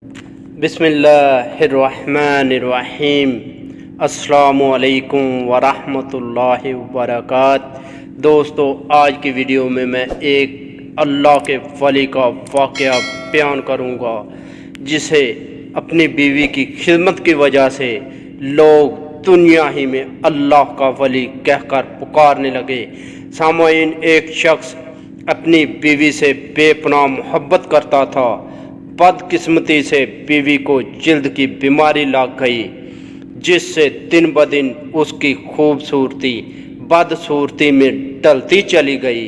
بسم اللہ الرحمن الرحیم۔ السلام علیکم ورحمۃ اللہ وبرکاتہ۔ دوستو، آج کی ویڈیو میں ایک اللہ کے ولی کا واقعہ بیان کروں گا جسے اپنی بیوی کی خدمت کی وجہ سے لوگ دنیا ہی میں اللہ کا ولی کہہ کر پکارنے لگے۔ سامعین، ایک شخص اپنی بیوی سے بے پناہ محبت کرتا تھا۔ بدقسمتی سے بیوی کو جلد کی بیماری لگ گئی جس سے دن بدن اس کی خوبصورتی بدصورتی میں ڈلتی چلی گئی۔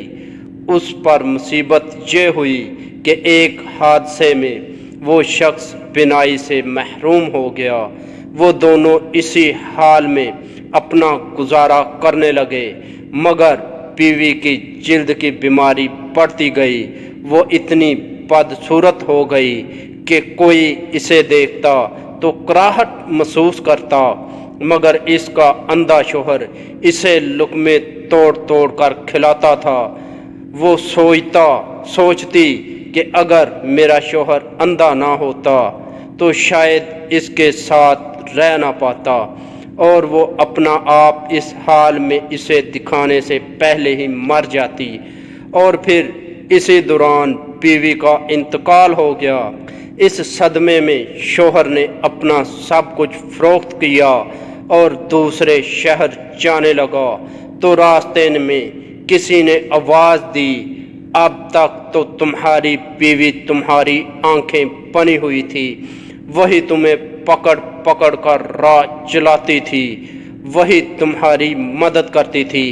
اس پر مصیبت یہ ہوئی کہ ایک حادثے میں وہ شخص بینائی سے محروم ہو گیا۔ وہ دونوں اسی حال میں اپنا گزارا کرنے لگے، مگر بیوی کی جلد کی بیماری بڑھتی گئی۔ وہ اتنی بدصورت ہو گئی کہ کوئی اسے دیکھتا تو کراہٹ محسوس کرتا، مگر اس کا اندھا شوہر اسے لقمے توڑ توڑ کر کھلاتا تھا۔ وہ سوچتی کہ اگر میرا شوہر اندھا نہ ہوتا تو شاید اس کے ساتھ رہ نہ پاتا، اور وہ اپنا آپ اس حال میں اسے دکھانے سے پہلے ہی مر جاتی۔ اور پھر اسی دوران بیوی کا انتقال ہو گیا۔ اس صدمے میں شوہر نے اپنا سب کچھ فروخت کیا اور دوسرے شہر جانے لگا تو راستے میں کسی نے آواز دی، اب تک تو تمہاری بیوی تمہاری آنکھیں بنی ہوئی تھی، وہی تمہیں پکڑ پکڑ کر راہ چلاتی تھی، وہی تمہاری مدد کرتی تھی،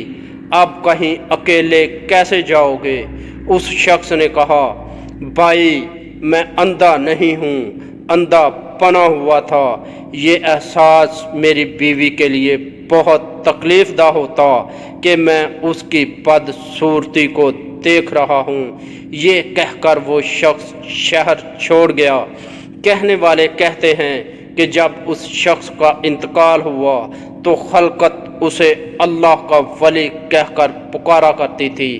اب کہیں اکیلے کیسے جاؤ گے؟ اس شخص نے کہا، بھائی، میں اندھا نہیں ہوں، اندھا بنا ہوا تھا۔ یہ احساس میری بیوی کے لیے بہت تکلیف دہ ہوتا کہ میں اس کی بدصورتی کو دیکھ رہا ہوں۔ یہ کہہ کر وہ شخص شہر چھوڑ گیا۔ کہنے والے کہتے ہیں کہ جب اس شخص کا انتقال ہوا تو خلقت اسے اللہ کا ولی کہہ کر پکارا کرتی تھی۔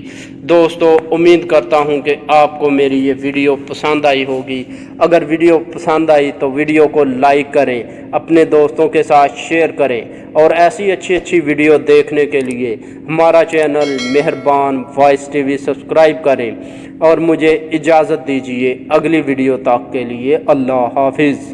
دوستو، امید کرتا ہوں کہ آپ کو میری یہ ویڈیو پسند آئی ہوگی۔ اگر ویڈیو پسند آئی تو ویڈیو کو لائک کریں، اپنے دوستوں کے ساتھ شیئر کریں، اور ایسی اچھی ویڈیو دیکھنے کے لیے ہمارا چینل مہربان وائس ٹی وی سبسکرائب کریں، اور مجھے اجازت دیجیے اگلی ویڈیو تک کے لیے۔ اللہ حافظ۔